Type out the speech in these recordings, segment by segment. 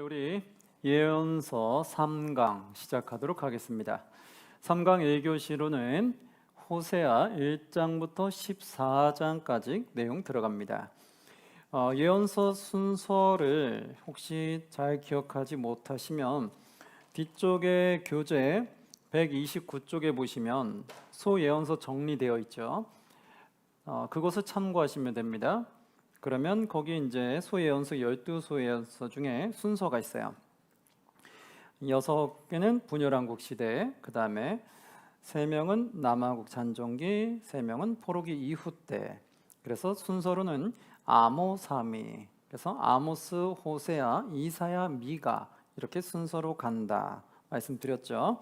우리 예언서 3강 시작하도록 하겠습니다. 3강 1교시로는 호세아 1장부터 14장까지 내용 들어갑니다. 예언서 순서를 혹시 잘 기억하지 못하시면 뒤쪽에 교재 129쪽에 보시면 소예언서 정리되어 있죠. 그것을 참고하시면 됩니다. 그러면 거기 이제 소예언서 12소예언서 중에 순서가 있어요. 6개는 분열왕국 시대, 그 다음에 3명은 남한국 잔종기, 3명은 포로기 이후 때. 그래서 순서로는 아모사미, 그래서 아모스, 호세아, 이사야, 미가 이렇게 순서로 간다 말씀드렸죠.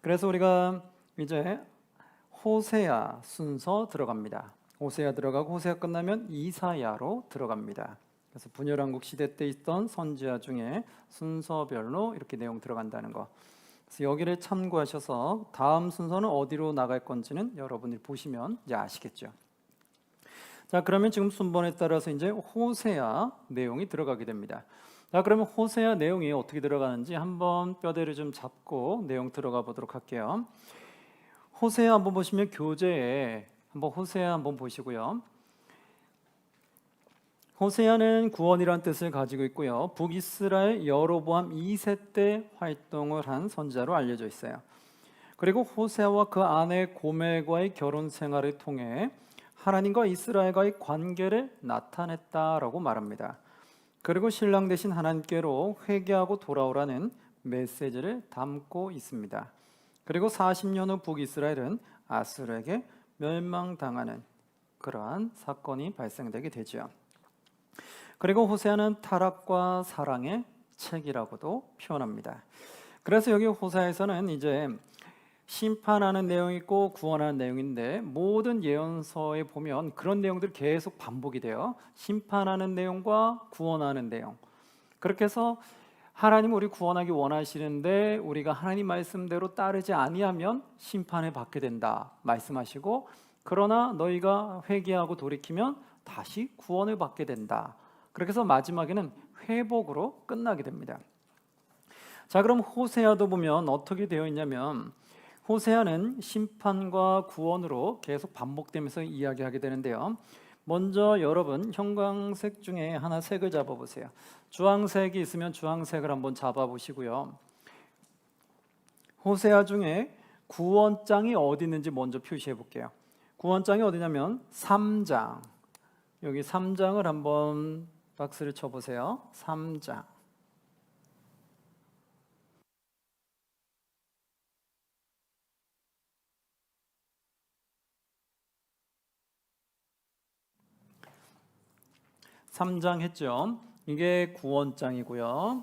그래서 우리가 이제 호세아 순서 들어갑니다. 호세아 들어가고 호세아 끝나면 이사야로 들어갑니다. 그래서 분열왕국 시대 때 있던 선지자 중에 순서별로 이렇게 내용 들어간다는 거. 그래서 여기를 참고하셔서 다음 순서는 어디로 나갈 건지는 여러분이 보시면 이제 아시겠죠. 자, 그러면 지금 순번에 따라서 이제 호세아 내용이 들어가게 됩니다. 자, 그러면 호세아 내용이 어떻게 들어가는지 한번 뼈대를 좀 잡고 내용 들어가 보도록 할게요. 호세아 한번 보시면 교재에 한번 호세아 한번 보시고요. 호세아는 구원이란 뜻을 가지고 있고요. 북이스라엘 여로보암 2세 때 활동을 한 선지자로 알려져 있어요. 그리고 호세아와 그 아내 고멜과의 결혼 생활을 통해 하나님과 이스라엘과의 관계를 나타냈다라고 말합니다. 그리고 신랑 되신 하나님께로 회개하고 돌아오라는 메시지를 담고 있습니다. 그리고 40년 후 북이스라엘은 아수르에게 멸망당하는 그러한 사건이 발생되게 되죠. 그리고 호세아는 타락과 사랑의 책이라고도 표현합니다. 그래서 여기 호세아에서는 이제 심판하는 내용이 있고 구원하는 내용인데 모든 예언서에 보면 그런 내용들이 계속 반복이 돼요. 심판하는 내용과 구원하는 내용. 그렇게 해서 하나님 우리 구원하기 원하시는데 우리가 하나님 말씀대로 따르지 아니하면 심판을 받게 된다 말씀하시고, 그러나 너희가 회개하고 돌이키면 다시 구원을 받게 된다. 그렇게 해서 마지막에는 회복으로 끝나게 됩니다. 자, 그럼 호세아도 보면 어떻게 되어 있냐면 호세아는 심판과 구원으로 계속 반복되면서 이야기하게 되는데요. 먼저 여러분 형광색 중에 하나 색을 잡아보세요. 주황색이 있으면 주황색을 한번 잡아보시고요. 호세아 중에 구원장이 어디 있는지 먼저 표시해 볼게요. 구원장이 어디냐면 3장. 여기 3장을 한번 박스를 쳐보세요. 3장. (3장) 했죠. 이게 구원장이고요.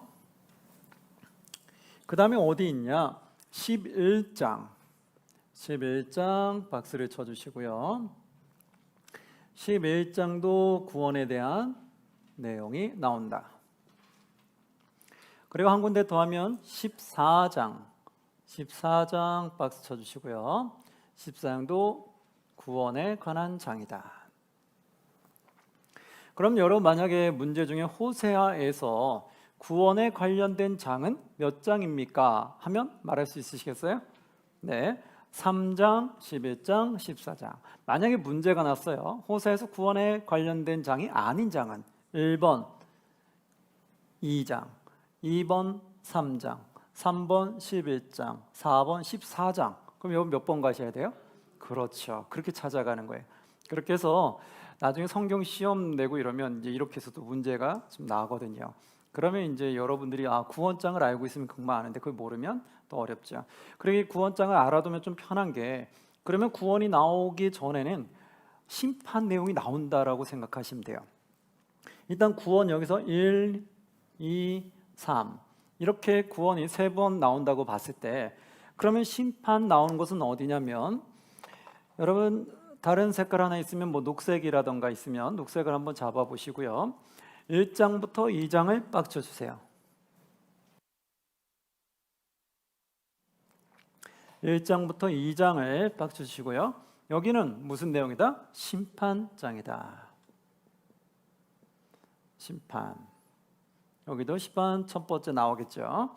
그 다음에 어디 있냐? 11장. 11장 박스를 쳐주시고요. 11장도 구원에 대한 내용이 나온다. 그리고 한 군데 더 하면 14장. 14장 박스 쳐주시고요. 14장도 구원에 관한 장이다. 그럼 여러분 만약에 문제 중에 호세아에서 구원에 관련된 장은 몇 장입니까? 하면 말할 수 있으시겠어요? 네, 3장, 11장, 14장. 만약에 문제가 났어요. 호세아에서 구원에 관련된 장이 아닌 장은 1번 2장, 2번 3장, 3번 11장, 4번 14장. 그럼 여러분 몇 번 가셔야 돼요? 그렇죠. 그렇게 찾아가는 거예요. 그렇게 해서 나중에 성경 시험 내고 이러면 이제 이렇게 해서도 문제가 좀 나거든요. 그러면 이제 여러분들이 구원장을 알고 있으면 금방 아는데 그걸 모르면 더 어렵죠. 그러기 구원장을 알아두면 좀 편한 게, 그러면 구원이 나오기 전에는 심판 내용이 나온다라고 생각하시면 돼요. 일단 구원 여기서 1, 2, 3 이렇게 구원이 3번 나온다고 봤을 때, 그러면 심판 나오는 곳은 어디냐면, 여러분 다른 색깔 하나 있으면 뭐 녹색이라던가 있으면 녹색을 한번 잡아 보시고요. 1장부터 2장을 빡 쳐주세요. 1장부터 2장을 빡 쳐주시고요. 여기는 무슨 내용이다? 심판장이다. 심판. 여기도 심판 첫 번째 나오겠죠.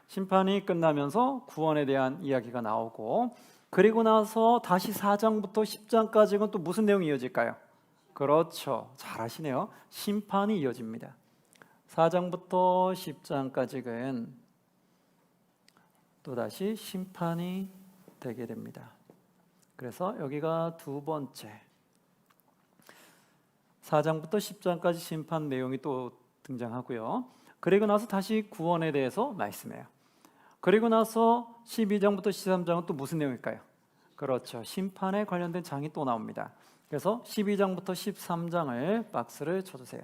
심판이 끝나면서 구원에 대한 이야기가 나오고, 그리고 나서 다시 4장부터 10장까지는 또 무슨 내용이 이어질까요? 그렇죠. 잘 아시네요. 심판이 이어집니다. 4장부터 10장까지는 또다시 심판이 되게 됩니다. 그래서 여기가 두 번째, 4장부터 10장까지 심판 내용이 또 등장하고요. 그리고 나서 다시 구원에 대해서 말씀해요. 그리고 나서 12장부터 13장은 또 무슨 내용일까요? 그렇죠. 심판에 관련된 장이 또 나옵니다. 그래서 12장부터 13장을 박스를 쳐주세요.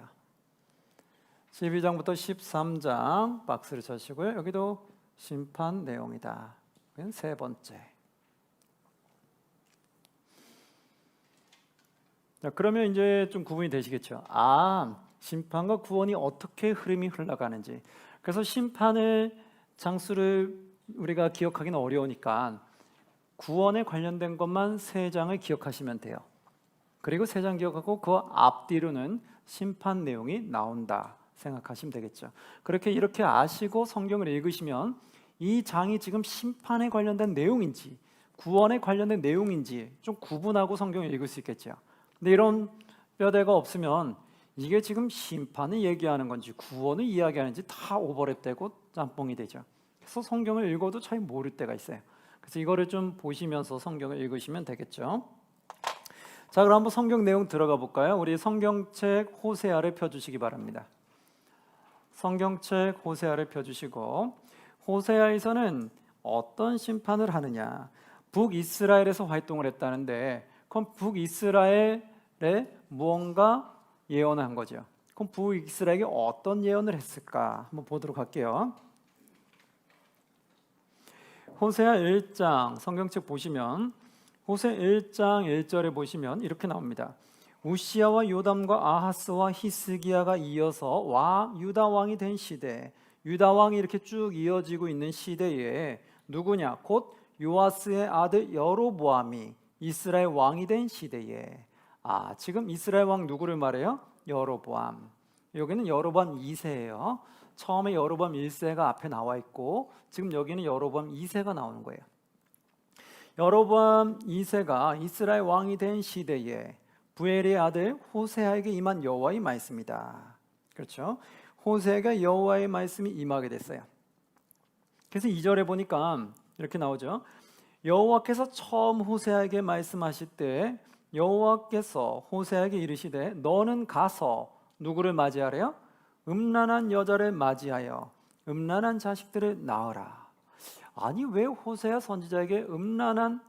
12장부터 13장 박스를 쳐주시고요. 여기도 심판 내용이다. 세 번째. 자, 그러면 이제 좀 구분이 되시겠죠. 심판과 구원이 어떻게 흐름이 흘러가는지. 그래서 심판의 장수를 우리가 기억하기는 어려우니까 구원에 관련된 것만 3장을 기억하시면 돼요. 그리고 3장 기억하고 그 앞뒤로는 심판 내용이 나온다 생각하시면 되겠죠. 이렇게 아시고 성경을 읽으시면 이 장이 지금 심판에 관련된 내용인지 구원에 관련된 내용인지 좀 구분하고 성경을 읽을 수 있겠죠. 근데 이런 뼈대가 없으면 이게 지금 심판을 얘기하는 건지 구원을 이야기하는지 다 오버랩되고 짬뽕이 되죠. 그래서 성경을 읽어도 잘 모를 때가 있어요. 그래서 이거를 좀 보시면서 성경을 읽으시면 되겠죠. 자, 그럼 한번 성경 내용 들어가 볼까요? 우리 성경책 호세아를 펴주시기 바랍니다. 성경책 호세아를 펴주시고, 호세아에서는 어떤 심판을 하느냐, 북이스라엘에서 활동을 했다는데, 그럼 북이스라엘에 무언가 예언을 한 거죠. 그럼 북이스라엘에게 어떤 예언을 했을까 한번 보도록 할게요. 호세아 1장 성경책 보시면 호세 1장 1절에 보시면 이렇게 나옵니다. 우시야와 요담과 아하스와 히스기야가 이어서 유다 왕이 된 시대, 유다 왕이 이렇게 쭉 이어지고 있는 시대에 누구냐? 곧 요아스의 아들 여로보암이 이스라엘 왕이 된 시대에, 지금 이스라엘 왕 누구를 말해요? 여로보암. 여기는 여로보암 2세예요. 처음에 여로보암 1세가 앞에 나와 있고 지금 여기는 여로보암 2세가 나오는 거예요. 여로보암 2세가 이스라엘 왕이 된 시대에 부엘의 아들 호세아에게 임한 여호와의 말씀이다. 그렇죠? 호세아에게 여호와의 말씀이 임하게 됐어요. 그래서 2절에 보니까 이렇게 나오죠. 여호와께서 처음 호세아에게 말씀하실 때 여호와께서 호세아에게 이르시되 너는 가서 누구를 맞이하래요? 음란한 여자를 맞이하여 음란한 자식들을 낳으라. 아니 왜 호세아 선지자에게 음란한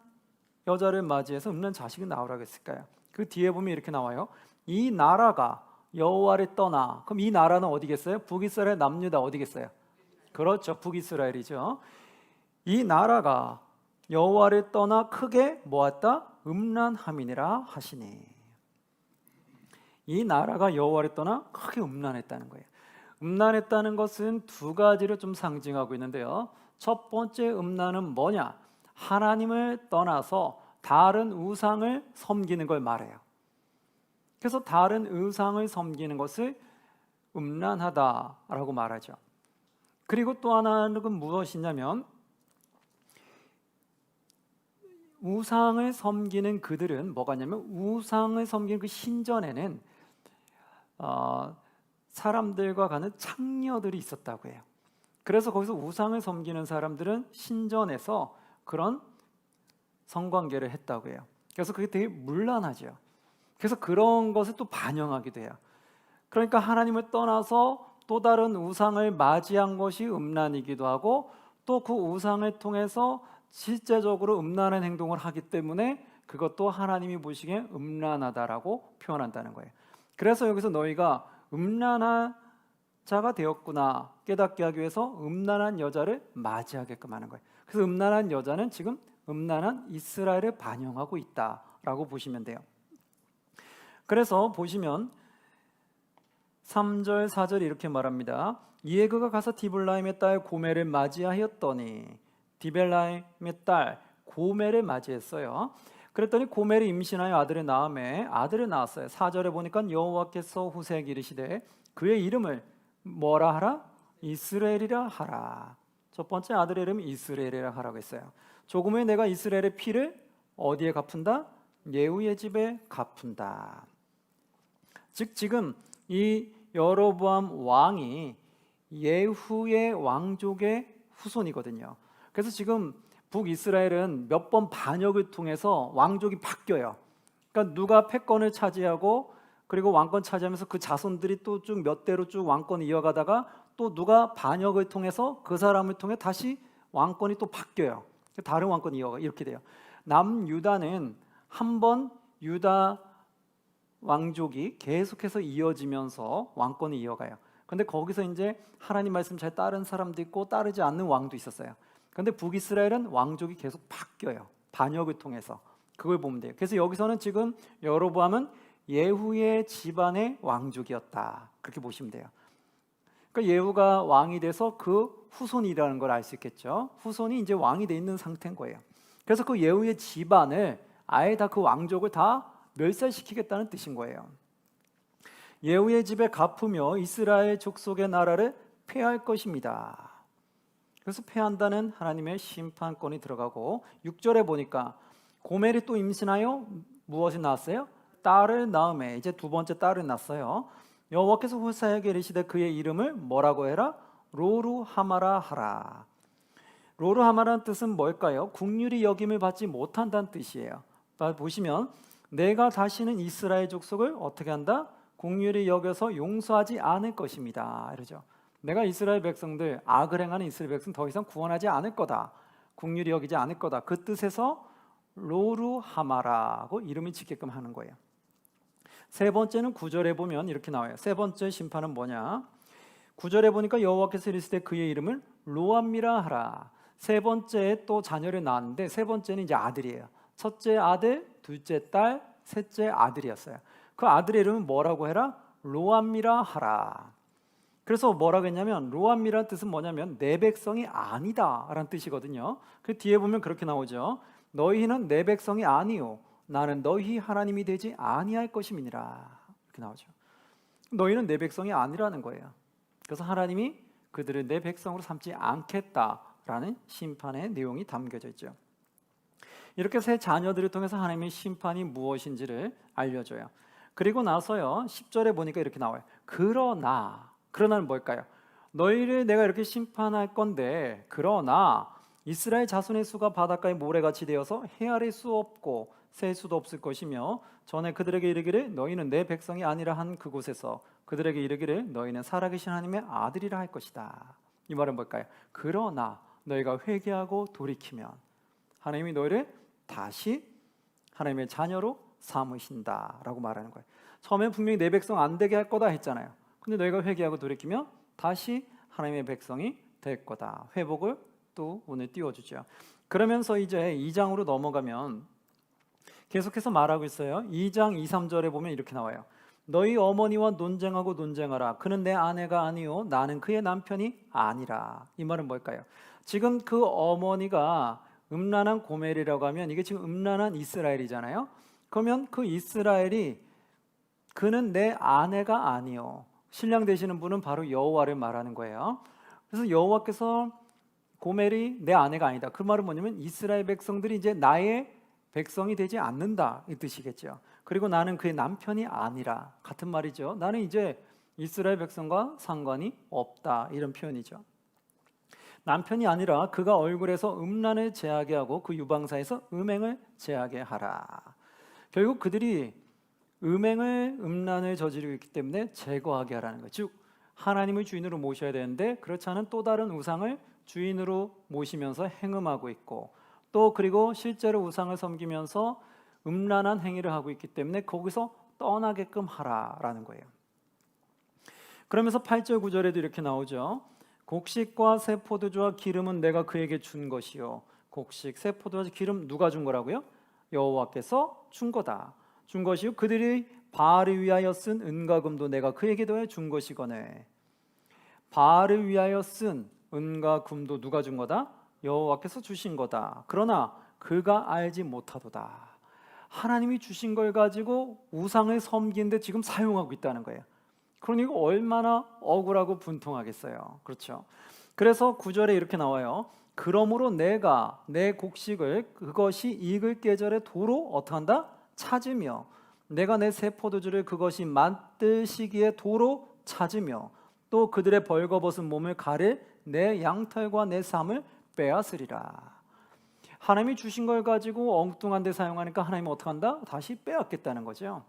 여자를 맞이해서 음란한 자식을 낳으라고 했을까요? 그 뒤에 보면 이렇게 나와요. 이 나라가 여호와를 떠나. 그럼 이 나라는 어디겠어요? 북이스라엘 남유다 어디겠어요? 그렇죠. 북이스라엘이죠. 이 나라가 여호와를 떠나 크게 뭐했다? 음란함이니라 하시니. 이 나라가 여호와를 떠나 크게 음란했다는 거예요. 음란했다는 것은 두 가지를 좀 상징하고 있는데요. 첫 번째 음란은 뭐냐? 하나님을 떠나서 다른 우상을 섬기는 걸 말해요. 그래서 다른 우상을 섬기는 것을 음란하다라고 말하죠. 그리고 또 하나는 무엇이냐면 우상을 섬기는 그들은 뭐가 냐면 우상을 섬기는 그 신전에는 사람들과 가는 창녀들이 있었다고 해요. 그래서 거기서 우상을 섬기는 사람들은 신전에서 그런 성관계를 했다고 해요. 그래서 그게 되게 문란하죠. 그래서 그런 것을 또 반영하기도 해요. 그러니까 하나님을 떠나서 또 다른 우상을 맞이한 것이 음란이기도 하고 또 그 우상을 통해서 실제적으로 음란한 행동을 하기 때문에 그것도 하나님이 보시기에 음란하다라고 표현한다는 거예요. 그래서 여기서 너희가 음란한 자가 되었구나 깨닫게 하기 위해서 음란한 여자를 맞이하게끔 하는 거예요. 그래서 음란한 여자는 지금 음란한 이스라엘을 반영하고 있다라고 보시면 돼요. 그래서 보시면 3절 4절이 이렇게 말합니다. 이에 그가 가서 디블라임의 딸 고멜을 맞이하였더니, 디벨라임의 딸 고멜을 맞이했어요. 그랬더니 고멜이 임신하여 아들을 낳았어요. 4절에 보니까 여호와께서 호세에게 이르시되 그의 이름을 뭐라 하라? 이스라엘이라 하라. 첫 번째 아들의 이름이 이스라엘이라 하라고 했어요. 조금 후에 내가 이스라엘의 피를 어디에 갚은다? 예후의 집에 갚은다. 즉 지금 이 여로보암 왕이 예후의 왕족의 후손이거든요. 그래서 지금 북이스라엘은 몇 번 반역을 통해서 왕족이 바뀌어요. 그러니까 누가 패권을 차지하고 그리고 왕권 차지하면서 그 자손들이 또 쭉 몇 대로 쭉 왕권을 이어가다가 또 누가 반역을 통해서 그 사람을 통해 다시 왕권이 또 바뀌어요. 다른 왕권이 이어가 이렇게 돼요. 남유다는 한 번 유다 왕족이 계속해서 이어지면서 왕권이 이어가요. 근데 거기서 이제 하나님 말씀 잘 따른 사람도 있고 따르지 않는 왕도 있었어요. 근데 북이스라엘은 왕족이 계속 바뀌어요. 반역을 통해서. 그걸 보면 돼요. 그래서 여기서는 지금 여로보암은 예후의 집안의 왕족이었다. 그렇게 보시면 돼요. 그러니까 예후가 왕이 돼서 그 후손이라는 걸 알 수 있겠죠. 후손이 이제 왕이 돼 있는 상태인 거예요. 그래서 그 예후의 집안을 아예 다 그 왕족을 다 멸살시키겠다는 뜻인 거예요. 예후의 집에 갚으며 이스라엘 족속의 나라를 폐할 것입니다. 그래서 폐한다는 하나님의 심판권이 들어가고 6절에 보니까 고멜이 또 임신하여 무엇이 낳았어요? 딸을 낳음에 이제 두 번째 딸을 낳았어요. 여호와께서 호세아에게 이르시되 그의 이름을 뭐라고 해라? 로루하마라 하라. 로루하마라는 뜻은 뭘까요? 국률이 여김을 받지 못한다는 뜻이에요. 보시면 내가 다시는 이스라엘 족속을 어떻게 한다? 국률이 여겨서 용서하지 않을 것입니다. 이러죠. 내가 이스라엘 백성들 악을 행하는 이스라엘 백성 더 이상 구원하지 않을 거다. 국률이 여기지 않을 거다. 그 뜻에서 로루하마라고 이름을 짓게끔 하는 거예요. 세 번째는 9절에 보면 이렇게 나와요. 세 번째 심판은 뭐냐? 9절에 보니까 여호와께서 이르시되 그의 이름을 로암미라 하라. 세 번째 또 자녀를 낳았는데 세 번째는 이제 아들이에요. 첫째 아들, 둘째 딸, 셋째 아들이었어요. 그 아들의 이름은 뭐라고 해라? 로암미라 하라. 그래서 뭐라고 했냐면 로암미라는 뜻은 뭐냐면 내 백성이 아니다 라는 뜻이거든요. 그 뒤에 보면 그렇게 나오죠. 너희는 내 백성이 아니요 나는 너희 하나님이 되지 아니할 것임이니라. 이렇게 나오죠. 너희는 내 백성이 아니라는 거예요. 그래서 하나님이 그들을 내 백성으로 삼지 않겠다라는 심판의 내용이 담겨져 있죠. 이렇게 세 자녀들을 통해서 하나님의 심판이 무엇인지를 알려줘요. 그리고 나서요 10절에 보니까 이렇게 나와요. 그러나는 뭘까요? 너희를 내가 이렇게 심판할 건데 그러나 이스라엘 자손의 수가 바닷가의 모래같이 되어서 헤아릴 수 없고 셀 수도 없을 것이며 전에 그들에게 이르기를 너희는 내 백성이 아니라 한 그곳에서 그들에게 이르기를 너희는 살아계신 하나님의 아들이라 할 것이다. 이 말은 뭘까요? 그러나 너희가 회개하고 돌이키면 하나님이 너희를 다시 하나님의 자녀로 삼으신다라고 말하는 거예요. 처음에 분명히 내 백성 안 되게 할 거다 했잖아요. 근데 너희가 회개하고 돌이키면 다시 하나님의 백성이 될 거다. 회복을 또 오늘 띄워주죠. 그러면서 이제 2장으로 넘어가면 계속해서 말하고 있어요. 2장 2, 3절에 보면 이렇게 나와요. 너희 어머니와 논쟁하고 논쟁하라. 그는 내 아내가 아니요 나는 그의 남편이 아니라. 이 말은 뭘까요? 지금 그 어머니가 음란한 고멜이라고 하면 이게 지금 음란한 이스라엘이잖아요. 그러면 그 이스라엘이 그는 내 아내가 아니요. 신랑 되시는 분은 바로 여호와를 말하는 거예요. 그래서 여호와께서 고멜이 내 아내가 아니다. 그 말은 뭐냐면 이스라엘 백성들이 이제 나의 백성이 되지 않는다 이 뜻이겠죠. 그리고 나는 그의 남편이 아니라 같은 말이죠. 나는 이제 이스라엘 백성과 상관이 없다 이런 표현이죠. 남편이 아니라 그가 얼굴에서 음란을 제하게 하고 그 유방사에서 음행을 제하게 하라. 결국 그들이 음란을 저지르고 있기 때문에 제거하게 하라는 거예요. 즉 하나님을 주인으로 모셔야 되는데 그렇지 않은 또 다른 우상을 주인으로 모시면서 행음하고 있고 또 그리고 실제로 우상을 섬기면서 음란한 행위를 하고 있기 때문에 거기서 떠나게끔 하라라는 거예요. 그러면서 8절 9절에도 이렇게 나오죠. 곡식과 새 포도주와 기름은 내가 그에게 준 것이요. 곡식, 새 포도주와 기름 누가 준 거라고요? 여호와께서 준 거다. 준 것이요. 그들이 바알을 위하여 쓴 은과 금도 내가 그에게 더해 준 것이거늘. 바알을 위하여 쓴 은과 금도 누가 준 거다? 여호와께서 주신 거다. 그러나 그가 알지 못하도다. 하나님이 주신 걸 가지고 우상을 섬기는데 지금 사용하고 있다는 거예요. 그러니까 얼마나 억울하고 분통하겠어요. 그렇죠? 그래서 9절에 이렇게 나와요. 그러므로 내가 내 곡식을 그것이 익을 계절에 도로 어떡한다? 찾으며 내가 내 새 포도주를 그것이 만들 시기에 도로 찾으며 또 그들의 벌거벗은 몸을 가릴 내 양털과 내 삶을 빼앗으리라. 하나님이 주신 걸 가지고 엉뚱한 데 사용하니까 하나님은 어떡한다? 다시 빼앗겠다는 거죠.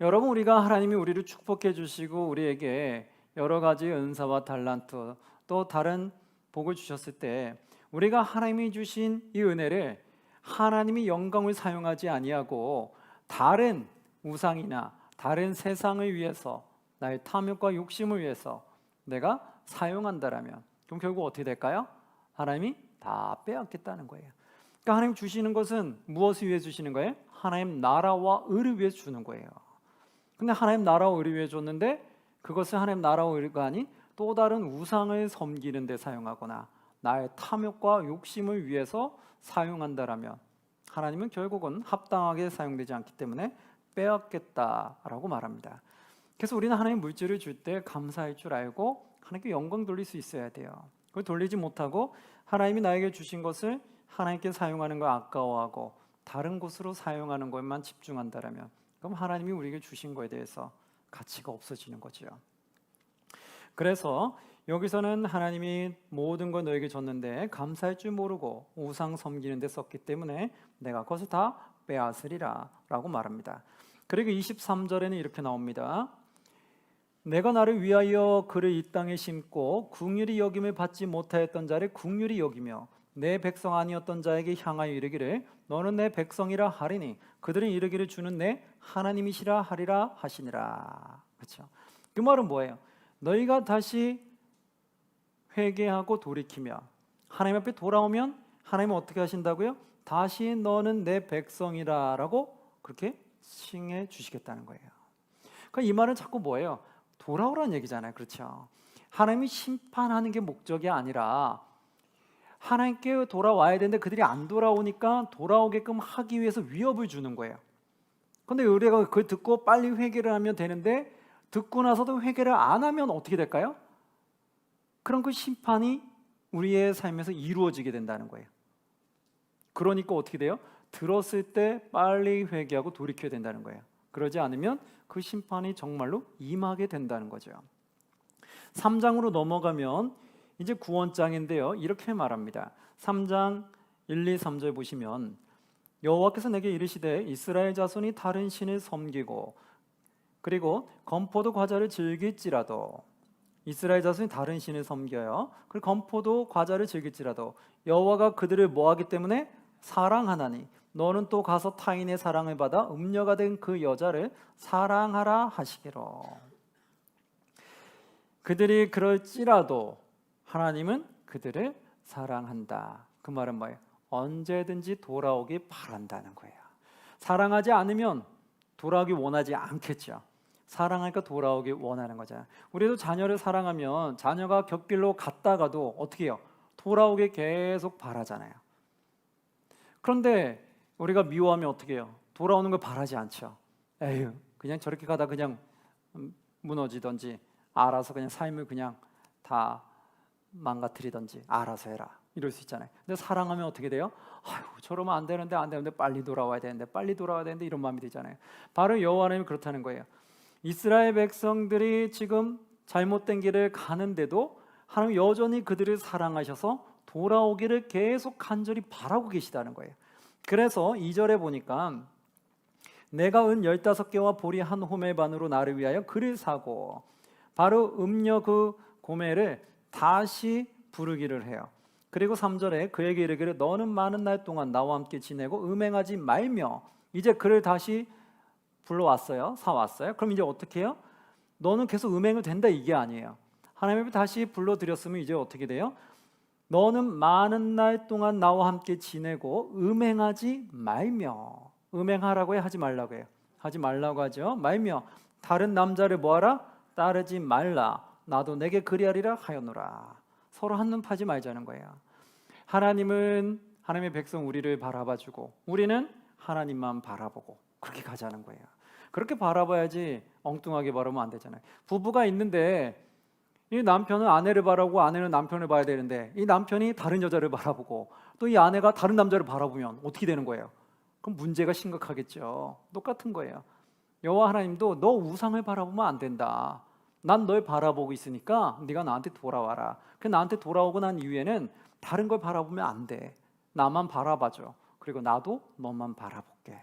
여러분, 우리가 하나님이 우리를 축복해 주시고 우리에게 여러 가지 은사와 달란트 또 다른 복을 주셨을 때 우리가 하나님이 주신 이 은혜를 하나님이 영광을 사용하지 아니하고 다른 우상이나 다른 세상을 위해서 나의 탐욕과 욕심을 위해서 내가 사용한다라면 그럼 결국 어떻게 될까요? 하나님이 다 빼앗겠다는 거예요. 그러니까 하나님 주시는 것은 무엇을 위해 주시는 거예요? 하나님 나라와 의를 위해 주는 거예요. 근데 하나님 나라와 의를 위해 줬는데 그것을 하나님 나라와 의가 아닌 또 다른 우상을 섬기는 데 사용하거나 나의 탐욕과 욕심을 위해서 사용한다라면 하나님은 결국은 합당하게 사용되지 않기 때문에 빼앗겠다라고 말합니다. 그래서 우리는 하나님 물질을 줄 때 감사할 줄 알고 하나님께 영광 돌릴 수 있어야 돼요. 그걸 돌리지 못하고 하나님이 나에게 주신 것을 하나님께 사용하는 걸 아까워하고 다른 곳으로 사용하는 것만 집중한다라면 그럼 하나님이 우리에게 주신 것에 대해서 가치가 없어지는 거죠. 그래서 여기서는 하나님이 모든 걸 너에게 줬는데 감사할 줄 모르고 우상 섬기는 데 썼기 때문에 내가 그것을 다 빼앗으리라 라고 말합니다. 그리고 23절에는 이렇게 나옵니다. 내가 나를 위하여 그를 이 땅에 심고 긍휼히 여김을 받지 못하였던 자를 긍휼히 여기며 내 백성 아니었던 자에게 향하여 이르기를 너는 내 백성이라 하리니 그들은 이르기를 주는 내 하나님이시라 하리라 하시니라. 그렇죠? 그 말은 뭐예요? 너희가 다시 회개하고 돌이키며 하나님 앞에 돌아오면 하나님은 어떻게 하신다고요? 다시 너는 내 백성이라라고 그렇게 칭해 주시겠다는 거예요. 그러니까 이 말은 자꾸 뭐예요? 돌아오라는 얘기잖아요. 그렇죠? 하나님이 심판하는 게 목적이 아니라 하나님께 돌아와야 되는데 그들이 안 돌아오니까 돌아오게끔 하기 위해서 위협을 주는 거예요. 그런데 우리가 그걸 듣고 빨리 회개를 하면 되는데 듣고 나서도 회개를 안 하면 어떻게 될까요? 그럼 그 심판이 우리의 삶에서 이루어지게 된다는 거예요. 그러니까 어떻게 돼요? 들었을 때 빨리 회개하고 돌이켜야 된다는 거예요. 그러지 않으면 그 심판이 정말로 임하게 된다는 거죠. 3장으로 넘어가면 이제 구원장인데요. 이렇게 말합니다. 3장 1, 2, 3절 보시면 여호와께서 내게 이르시되 이스라엘 자손이 다른 신을 섬기고 그리고 건포도 과자를 즐길지라도 이스라엘 자손이 다른 신을 섬겨요. 그리고 건포도 과자를 즐길지라도 여호와가 그들을 뭐하기 때문에 사랑하나니 너는 또 가서 타인의 사랑을 받아 음녀가 된 그 여자를 사랑하라 하시기로. 그들이 그럴지라도 하나님은 그들을 사랑한다. 그 말은 뭐예요? 언제든지 돌아오기 바란다는 거예요. 사랑하지 않으면 돌아오기 원하지 않겠죠. 사랑하니까 돌아오기 원하는 거잖아요. 우리도 자녀를 사랑하면 자녀가 곁길로 갔다가도 어떻게 해요? 돌아오게 계속 바라잖아요. 그런데 우리가 미워하면 어떻게 해요? 돌아오는 걸 바라지 않죠. 에휴, 그냥 저렇게 가다 그냥 무너지든지 알아서 그냥 삶을 그냥 다 망가뜨리든지 알아서 해라 이럴 수 있잖아요. 근데 사랑하면 어떻게 돼요? 아유, 저러면 안 되는데 빨리 돌아와야 되는데 이런 마음이 들잖아요. 바로 여호와 하나님이 그렇다는 거예요. 이스라엘 백성들이 지금 잘못된 길을 가는데도 하나님 여전히 그들을 사랑하셔서 돌아오기를 계속 간절히 바라고 계시다는 거예요. 그래서 2절에 보니까 내가 은 15개와 보리 한 호멜 반으로 나를 위하여 그를 사고 바로 음녀 그 고멜을 다시 부르기를 해요. 그리고 3절에 그에게 이르기를 너는 많은 날 동안 나와 함께 지내고 음행하지 말며 이제 그를 다시 불러왔어요. 사왔어요. 그럼 이제 어떻게 해요? 너는 계속 음행을 된다 이게 아니에요. 하나님이 다시 불러들였으면 이제 어떻게 돼요? 너는 많은 날 동안 나와 함께 지내고 음행하지 말며 음행하라고 해? 하지 말라고 해요? 하지 말라고 하죠. 말며 다른 남자를 뭐하라? 따르지 말라. 나도 내게 그리하리라 하였노라. 서로 한눈 파지 말자는 거예요. 하나님은 하나님의 백성 우리를 바라봐주고 우리는 하나님만 바라보고 그렇게 가자는 거예요. 그렇게 바라봐야지 엉뚱하게 바라보면 안 되잖아요. 부부가 있는데 이 남편은 아내를 바라보고 아내는 남편을 봐야 되는데 이 남편이 다른 여자를 바라보고 또 이 아내가 다른 남자를 바라보면 어떻게 되는 거예요? 그럼 문제가 심각하겠죠. 똑같은 거예요. 여호와 하나님도 너 우상을 바라보면 안 된다. 난 널 바라보고 있으니까 네가 나한테 돌아와라. 그 나한테 돌아오고 난 이후에는 다른 걸 바라보면 안 돼. 나만 바라봐줘. 그리고 나도 너만 바라볼게.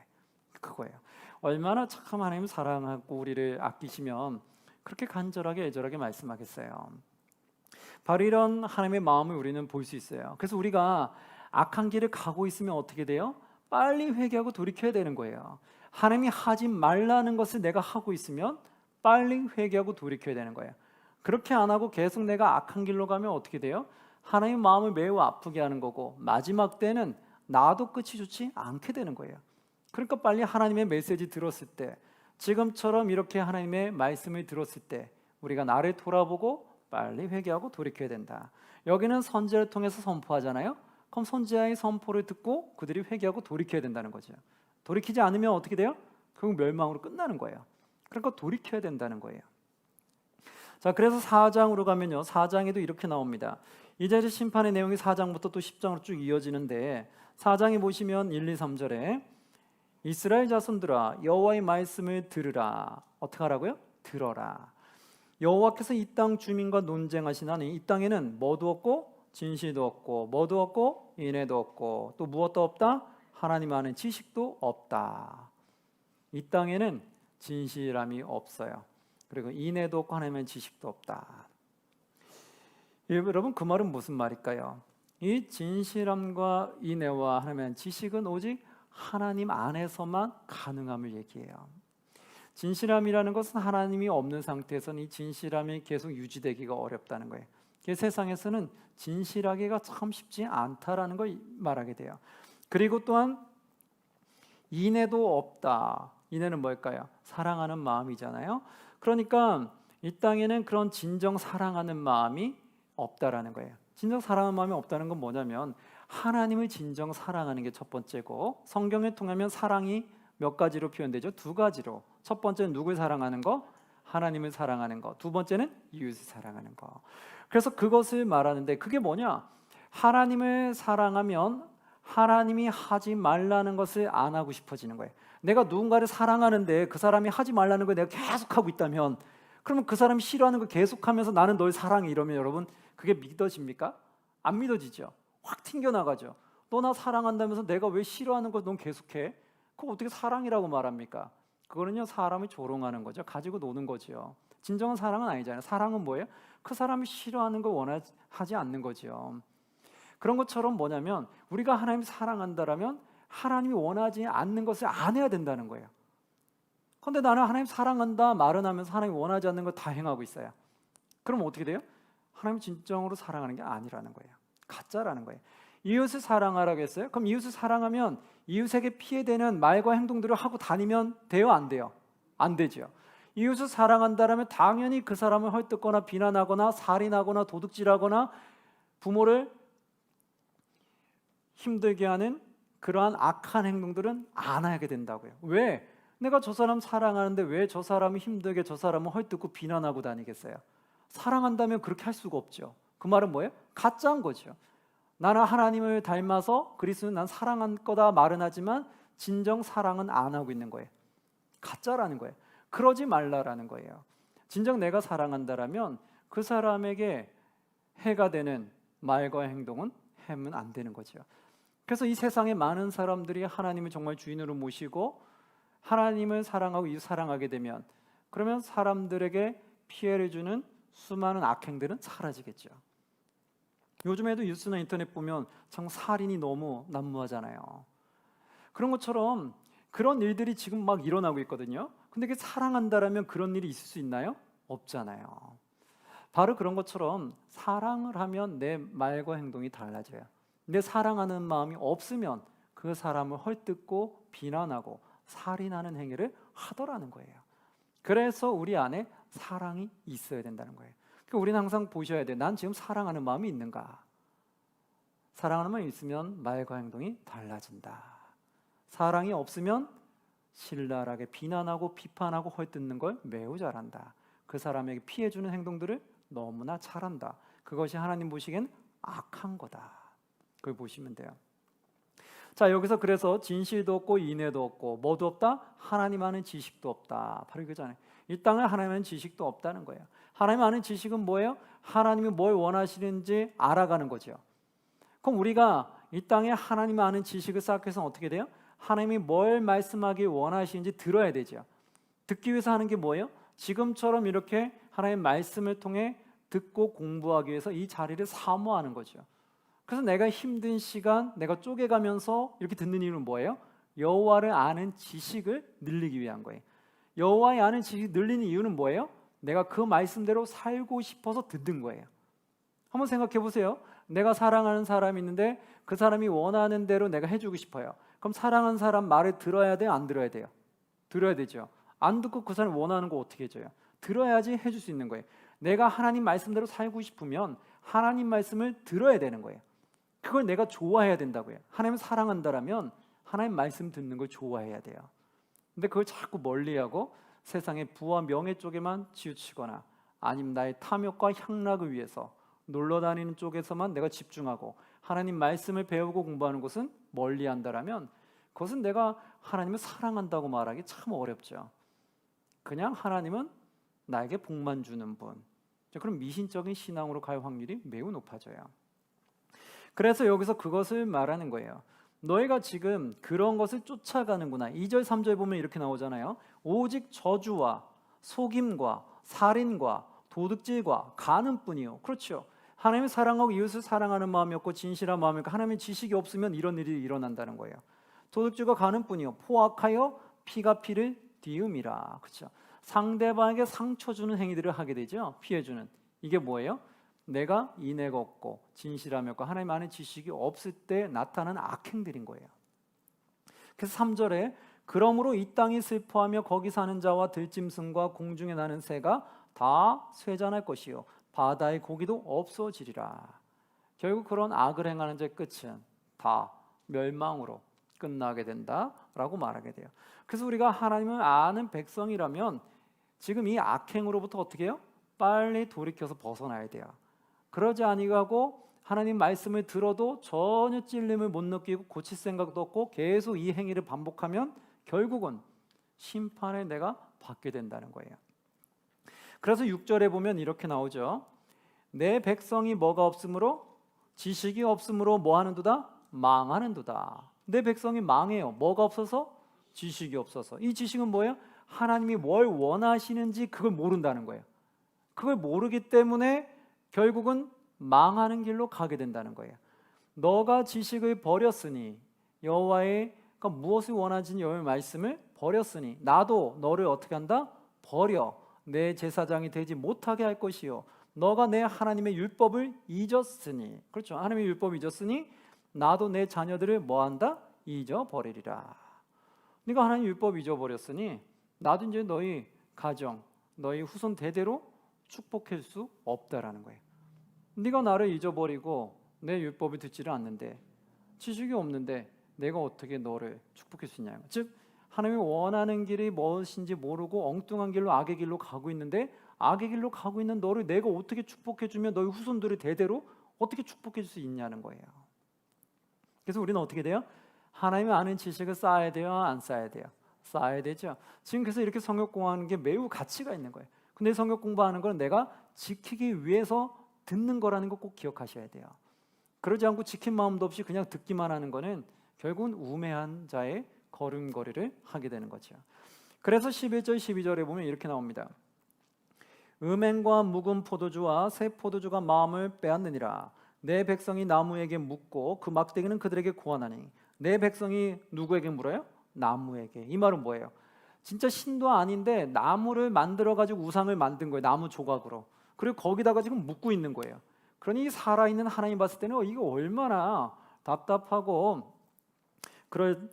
그거예요. 얼마나 참 하나님 사랑하고 우리를 아끼시면 그렇게 간절하게 애절하게 말씀하겠어요. 바로 이런 하나님의 마음을 우리는 볼 수 있어요. 그래서 우리가 악한 길을 가고 있으면 어떻게 돼요? 빨리 회개하고 돌이켜야 되는 거예요. 하나님이 하지 말라는 것을 내가 하고 있으면 빨리 회개하고 돌이켜야 되는 거예요. 그렇게 안 하고 계속 내가 악한 길로 가면 어떻게 돼요? 하나님의 마음을 매우 아프게 하는 거고 마지막 때는 나도 끝이 좋지 않게 되는 거예요. 그러니까 빨리 하나님의 메시지 들었을 때, 지금처럼 이렇게 하나님의 말씀을 들었을 때 우리가 나를 돌아보고 빨리 회개하고 돌이켜야 된다. 여기는 선지자를 통해서 선포하잖아요. 그럼 선지자의 선포를 듣고 그들이 회개하고 돌이켜야 된다는 거죠. 돌이키지 않으면 어떻게 돼요? 결국 멸망으로 끝나는 거예요. 그러니까 돌이켜야 된다는 거예요. 자, 그래서 4장으로 가면요, 4장에도 이렇게 나옵니다. 이제 심판의 내용이 4장부터 또 10장으로 쭉 이어지는데 4장에 보시면 1, 2, 3절에 이스라엘 자손들아 여호와의 말씀을 들으라. 어떻게 하라고요? 들어라. 여호와께서 이 땅 주민과 논쟁하시나니 이 땅에는 뭐도 없고 진실도 없고 뭐도 없고 인애도 없고 또 무엇도 없다? 하나님 아는 지식도 없다. 이 땅에는 진실함이 없어요. 그리고 인애도 없고 하나님의 지식도 없다. 여러분 그 말은 무슨 말일까요? 이 진실함과 인애와 하나님의 지식은 오직 하나님 안에서만 가능함을 얘기해요. 진실함이라는 것은 하나님이 없는 상태에서는 이 진실함이 계속 유지되기가 어렵다는 거예요. 세상에서는 진실하기가 참 쉽지 않다라는 걸 말하게 돼요. 그리고 또한 인애도 없다. 인애는 뭘까요? 사랑하는 마음이잖아요. 그러니까 이 땅에는 그런 진정 사랑하는 마음이 없다라는 거예요. 진정 사랑하는 마음이 없다는 건 뭐냐면 하나님을 진정 사랑하는 게 첫 번째고, 성경에 통하면 사랑이 몇 가지로 표현되죠? 두 가지로. 첫 번째는 누굴 사랑하는 거? 하나님을 사랑하는 거. 두 번째는 이웃을 사랑하는 거. 그래서 그것을 말하는데 그게 뭐냐? 하나님을 사랑하면 하나님이 하지 말라는 것을 안 하고 싶어지는 거예요. 내가 누군가를 사랑하는데 그 사람이 하지 말라는 걸 내가 계속 하고 있다면, 그러면 그 사람이 싫어하는 걸 계속하면서 나는 널 사랑해 이러면 여러분 그게 믿어집니까? 안 믿어지죠. 확 튕겨나가죠. 너 나 사랑한다면서 내가 왜 싫어하는 걸 넌 계속해? 그거 어떻게 사랑이라고 말합니까? 그거는요 사람을 조롱하는 거죠. 가지고 노는 거죠. 진정한 사랑은 아니잖아요. 사랑은 뭐예요? 그 사람이 싫어하는 걸 원하지 않는 거죠. 그런 것처럼 뭐냐면 우리가 하나님을 사랑한다라면 하나님이 원하지 않는 것을 안 해야 된다는 거예요. 그런데 나는 하나님 사랑한다 말은 하면서 하나님이 원하지 않는 걸 다 행하고 있어요. 그럼 어떻게 돼요? 하나님 진정으로 사랑하는 게 아니라는 거예요. 가짜라는 거예요. 이웃을 사랑하라고 했어요. 그럼 이웃을 사랑하면 이웃에게 피해되는 말과 행동들을 하고 다니면 돼요? 안 돼요? 안 되죠. 이웃을 사랑한다라면 당연히 그 사람을 헐뜯거나 비난하거나 살인하거나 도둑질하거나 부모를 힘들게 하는 그러한 악한 행동들은 안 하게 된다고요. 왜? 내가 저 사람 사랑하는데 왜 저 사람이 힘들게 저 사람을 헐뜯고 비난하고 다니겠어요? 사랑한다면 그렇게 할 수가 없죠. 그 말은 뭐예요? 가짜인 거죠. 나는 하나님을 닮아서 그리스도는 난 사랑한 거다 말은 하지만 진정 사랑은 안 하고 있는 거예요. 가짜라는 거예요. 그러지 말라라는 거예요. 진정 내가 사랑한다라면 그 사람에게 해가 되는 말과 행동은 하면 안 되는 거죠. 그래서 이 세상에 많은 사람들이 하나님을 정말 주인으로 모시고 하나님을 사랑하고 이웃 사랑하게 되면 그러면 사람들에게 피해를 주는 수많은 악행들은 사라지겠죠. 요즘에도 뉴스나 인터넷 보면 참 살인이 너무 난무하잖아요. 그런 것처럼 그런 일들이 지금 막 일어나고 있거든요. 근데 그게 사랑한다라면 그런 일이 있을 수 있나요? 없잖아요. 바로 그런 것처럼 사랑을 하면 내 말과 행동이 달라져요. 내 사랑하는 마음이 없으면 그 사람을 헐뜯고 비난하고 살인하는 행위를 하더라는 거예요. 그래서 우리 안에 사랑이 있어야 된다는 거예요. 그러니까 우리는 항상 보셔야 돼요. 난 지금 사랑하는 마음이 있는가? 사랑하는 마음이 있으면 말과 행동이 달라진다. 사랑이 없으면 신랄하게 비난하고 비판하고 헐뜯는 걸 매우 잘한다. 그 사람에게 피해주는 행동들을 너무나 잘한다. 그것이 하나님 보시기엔 악한 거다. 그걸 보시면 돼요. 자, 여기서 그래서 진실도 없고 인애도 없고 뭐도 없다? 하나님 아는 지식도 없다. 바로 이거잖아요. 이 땅에 하나님 아는 지식도 없다는 거예요. 하나님 아는 지식은 뭐예요? 하나님이 뭘 원하시는지 알아가는 거죠. 그럼 우리가 이 땅에 하나님 아는 지식을 쌓기 위해서는 어떻게 돼요? 하나님이 뭘 말씀하기 원하시는지 들어야 되죠. 듣기 위해서 하는 게 뭐예요? 지금처럼 이렇게 하나님의 말씀을 통해 듣고 공부하기 위해서 이 자리를 사모하는 거죠. 그래서 내가 힘든 시간, 내가 쪼개가면서 이렇게 듣는 이유는 뭐예요? 여호와를 아는 지식을 늘리기 위한 거예요. 여호와의 아는 지식이 늘리는 이유는 뭐예요? 내가 그 말씀대로 살고 싶어서 듣는 거예요. 한번 생각해 보세요. 내가 사랑하는 사람이 있는데 그 사람이 원하는 대로 내가 해주고 싶어요. 그럼 사랑하는 사람 말을 들어야 돼요? 안 들어야 돼요? 들어야 되죠. 안 듣고 그 사람이 원하는 거 어떻게 해줘요? 들어야지 해줄 수 있는 거예요. 내가 하나님 말씀대로 살고 싶으면 하나님 말씀을 들어야 되는 거예요. 그걸 내가 좋아해야 된다고요. 하나님을 사랑한다라면 하나님 말씀 듣는 걸 좋아해야 돼요. 근데 그걸 자꾸 멀리하고 세상의 부와 명예 쪽에만 치우치거나 아니면 나의 탐욕과 향락을 위해서 놀러 다니는 쪽에서만 내가 집중하고 하나님 말씀을 배우고 공부하는 것은 멀리한다라면 그것은 내가 하나님을 사랑한다고 말하기 참 어렵죠. 그냥 하나님은 나에게 복만 주는 분, 그럼 미신적인 신앙으로 갈 확률이 매우 높아져요. 그래서 여기서 그것을 말하는 거예요. 너희가 지금 그런 것을 쫓아가는구나. 2절 3절 보면 이렇게 나오잖아요. 오직 저주와 속임과 살인과 도둑질과 간음뿐이요. 그렇죠. 하나님을 사랑하고 이웃을 사랑하는 마음이 없고 진실한 마음이 없고 하나님의 지식이 없으면 이런 일이 일어난다는 거예요. 도둑질과 간음뿐이요. 포악하여 피가 피를 띠음이라. 그렇죠. 상대방에게 상처 주는 행위들을 하게 되죠. 피해주는. 이게 뭐예요? 내가 인애가 없고 진실함이 없고 하나님 아는 지식이 없을 때 나타나는 악행들인 거예요. 그래서 3절에 그러므로 이 땅이 슬퍼하며 거기 사는 자와 들짐승과 공중에 나는 새가 다 쇠잔할 것이요 바다의 고기도 없어지리라. 결국 그런 악을 행하는 자의 끝은 다 멸망으로 끝나게 된다라고 말하게 돼요. 그래서 우리가 하나님을 아는 백성이라면 지금 이 악행으로부터 어떻게 해요? 빨리 돌이켜서 벗어나야 돼요. 그러지 아니하고 하나님 말씀을 들어도 전혀 찔림을 못 느끼고 고칠 생각도 없고 계속 이 행위를 반복하면 결국은 심판을 내가 받게 된다는 거예요. 그래서 6절에 보면 이렇게 나오죠. 내 백성이 뭐가 없으므로 지식이 없으므로 뭐 하는도다? 망하는도다. 내 백성이 망해요. 뭐가 없어서? 지식이 없어서. 이 지식은 뭐예요? 하나님이 뭘 원하시는지 그걸 모른다는 거예요. 그걸 모르기 때문에 결국은 망하는 길로 가게 된다는 거예요. 너가 지식을 버렸으니 여호와의 그러니까 무엇을 원하는지 여호와의 말씀을 버렸으니 나도 너를 어떻게 한다? 버려 내 제사장이 되지 못하게 할 것이요 너가 내 하나님의 율법을 잊었으니 그렇죠. 하나님의 율법을 잊었으니 나도 내 자녀들을 뭐한다? 잊어버리리라. 네가 하나님 율법 잊어버렸으니 나도 이제 너희 가정 너희 후손 대대로 축복할 수 없다라는 거예요. 네가 나를 잊어버리고 내 율법을 듣지를 않는데 지식이 없는데 내가 어떻게 너를 축복할 수 있냐. 즉 하나님이 원하는 길이 무엇인지 모르고 엉뚱한 길로 악의 길로 가고 있는데 악의 길로 가고 있는 너를 내가 어떻게 축복해 주면 너희 후손들이 대대로 어떻게 축복해 줄 수 있냐는 거예요. 그래서 우리는 어떻게 돼요? 하나님이 아는 지식을 쌓아야 돼요? 안 쌓아야 돼요? 쌓아야 되죠. 지금 그래서 이렇게 성경 공부하는 게 매우 가치가 있는 거예요. 근데 성경 공부하는 건 내가 지키기 위해서 듣는 거라는 거 꼭 기억하셔야 돼요. 그러지 않고 지킨 마음도 없이 그냥 듣기만 하는 거는 결국은 우매한 자의 걸음걸이를 하게 되는 거죠. 그래서 11절 12절에 보면 이렇게 나옵니다. 음행과 묵은 포도주와 새 포도주가 마음을 빼앗느니라. 내 백성이 나무에게 묻고 그 막대기는 그들에게 고하나니. 내 백성이 누구에게 물어요? 나무에게. 이 말은 뭐예요? 진짜 신도 아닌데 나무를 만들어 가지고 우상을 만든 거예요. 나무 조각으로. 그리고 거기다가 지금 묻고 있는 거예요. 그러니 살아있는 하나님 봤을 때는 이거 얼마나 답답하고 그럴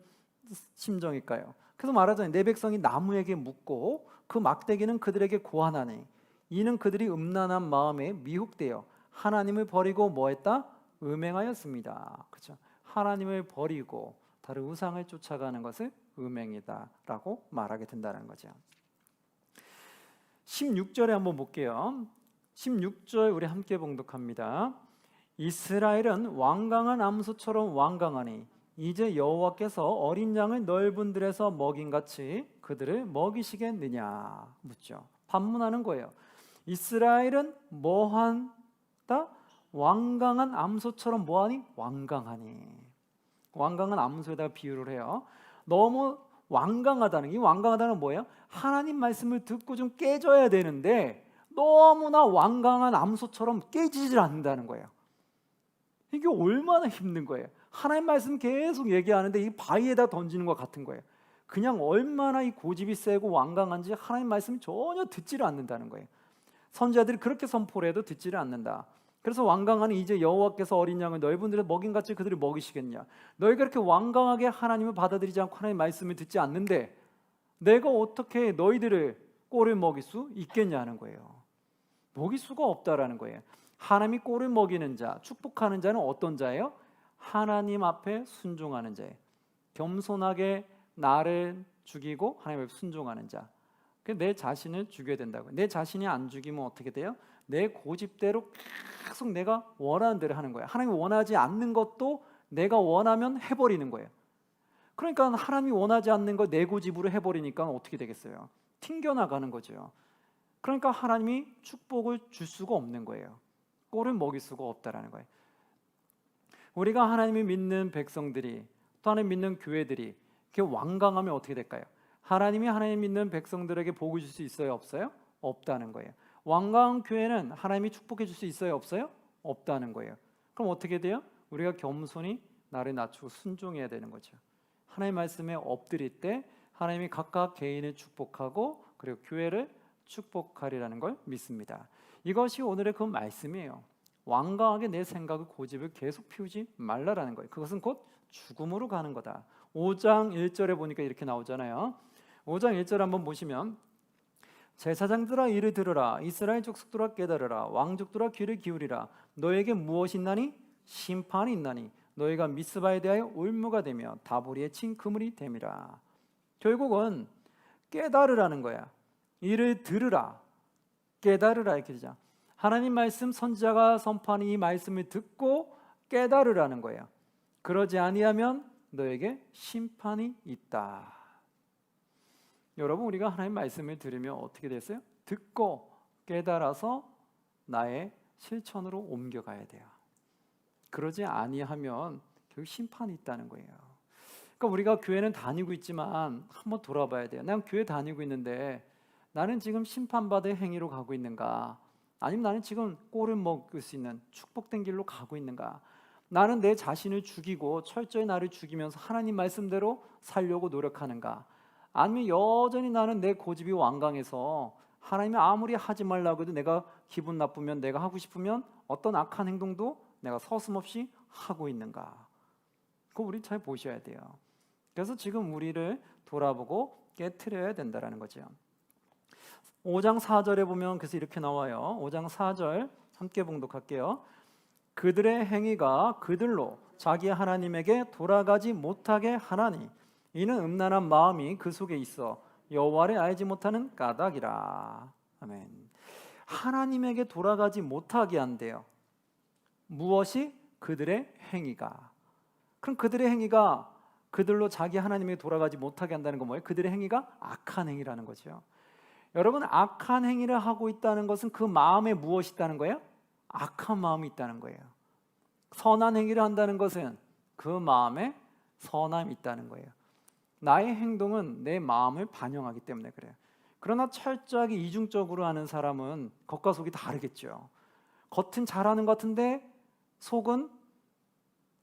심정일까요? 그래서 말하자면 내 백성이 나무에게 묻고 그 막대기는 그들에게 고하나니 이는 그들이 음란한 마음에 미혹되어 하나님을 버리고 뭐했다? 음행하였습니다. 그렇죠? 하나님을 버리고 다른 우상을 쫓아가는 것을 음행이다라고 말하게 된다는 거죠. 16절에 한번 볼게요. 16절 우리 함께 봉독합니다. 이스라엘은 완강한 암소처럼 완강하니 이제 여호와께서 어린 양을 넓은 들에서 먹인같이 그들을 먹이시겠느냐 묻죠. 반문하는 거예요. 이스라엘은 뭐한다? 완강한 암소처럼 뭐하니? 완강하니. 완강한 암소에다가 비유를 해요. 너무 완강하다는, 이 완강하다는 뭐예요? 하나님 말씀을 듣고 좀 깨져야 되는데 너무나 완강한 암소처럼 깨지질 않는다는 거예요. 이게 얼마나 힘든 거예요. 하나님 말씀 계속 얘기하는데 이 바위에다 던지는 것 같은 거예요. 그냥 얼마나 이 고집이 세고 완강한지 하나님 말씀 전혀 듣지를 않는다는 거예요. 선지자들이 그렇게 선포를 해도 듣지를 않는다. 그래서 완강하니 이제 여호와께서 어린 양을 넓은 들에 먹인같이 그들을 먹이시겠냐. 너희가 그렇게 완강하게 하나님을 받아들이지 않고 하나님 말씀을 듣지 않는데 내가 어떻게 너희들을 꼴을 먹일 수 있겠냐는 거예요. 먹일 수가 없다라는 거예요. 하나님이 꼴을 먹이는 자, 축복하는 자는 어떤 자예요? 하나님 앞에 순종하는 자예요. 겸손하게 나를 죽이고 하나님 앞에 순종하는 자. 내 자신을 죽여야 된다고. 내 자신이 안 죽이면 어떻게 돼요? 내 고집대로 계속 내가 원하는 대로 하는 거예요. 하나님이 원하지 않는 것도 내가 원하면 해버리는 거예요. 그러니까 하나님이 원하지 않는 거 내 고집으로 해버리니까 어떻게 되겠어요? 튕겨나가는 거죠. 그러니까 하나님이 축복을 줄 수가 없는 거예요. 꼴을 먹일 수가 없다라는 거예요. 우리가 하나님을 믿는 백성들이 또 하나님 믿는 교회들이 이렇게 완강하면 어떻게 될까요? 하나님이 하나님 믿는 백성들에게 복을 줄 수 있어요? 없어요? 없다는 거예요. 완강한 교회는 하나님이 축복해 줄 수 있어요? 없어요? 없다는 거예요. 그럼 어떻게 돼요? 우리가 겸손히 나를 낮추고 순종해야 되는 거죠. 하나님 말씀에 엎드릴 때 하나님이 각각 개인을 축복하고 그리고 교회를 축복하리라는 걸 믿습니다. 이것이 오늘의 그 말씀이에요. 완강하게 내 생각을 고집을 계속 피우지 말라라는 거예요. 그것은 곧 죽음으로 가는 거다. 5장 1절에 보니까 이렇게 나오잖아요. 5장 1절 한번 보시면 제사장들아 이를 들으라. 이스라엘 족속들아 깨달으라. 왕족들아 귀를 기울이라. 너에게 무엇이 있나니? 심판이 있나니 너희가 미스바에 대하여 올무가 되며 다보리에 친 그물이 됨이라. 결국은 깨달으라는 거야. 이를 들으라. 깨달으라 이렇게 되죠. 하나님 말씀 선지자가 선포하는 이 말씀을 듣고 깨달으라는 거예요. 그러지 아니하면 너에게 심판이 있다. 여러분 우리가 하나님 말씀을 들으면 어떻게 됐어요? 듣고 깨달아서 나의 실천으로 옮겨가야 돼요. 그러지 아니하면 결국 심판이 있다는 거예요. 그러니까 우리가 교회는 다니고 있지만 한번 돌아봐야 돼요. 난 교회 다니고 있는데 나는 지금 심판받을 행위로 가고 있는가? 아니면 나는 지금 꼴을 먹을 수 있는 축복된 길로 가고 있는가? 나는 내 자신을 죽이고 철저히 나를 죽이면서 하나님 말씀대로 살려고 노력하는가? 아니면 여전히 나는 내 고집이 완강해서 하나님이 아무리 하지 말라고 해도 내가 기분 나쁘면 내가 하고 싶으면 어떤 악한 행동도 내가 서슴없이 하고 있는가? 그거 우리 잘 보셔야 돼요. 그래서 지금 우리를 돌아보고 깨트려야 된다는 거죠. 5장 4절에 보면 그래서 이렇게 나와요. 5장 4절 함께 봉독할게요. 그들의 행위가 그들로 자기 하나님에게 돌아가지 못하게 하나니 이는 음란한 마음이 그 속에 있어 여호와를 알지 못하는 까닭이라. 아멘. 하나님에게 돌아가지 못하게 한대요. 무엇이? 그들의 행위가. 그럼 그들의 행위가 그들로 자기 하나님에게 돌아가지 못하게 한다는 건 뭐예요? 그들의 행위가 악한 행위라는 거죠. 여러분 악한 행위를 하고 있다는 것은 그 마음에 무엇이 있다는 거예요? 악한 마음이 있다는 거예요. 선한 행위를 한다는 것은 그 마음에 선함이 있다는 거예요. 나의 행동은 내 마음을 반영하기 때문에 그래요. 그러나 철저하게 이중적으로 하는 사람은 겉과 속이 다르겠죠. 겉은 잘하는 것 같은데 속은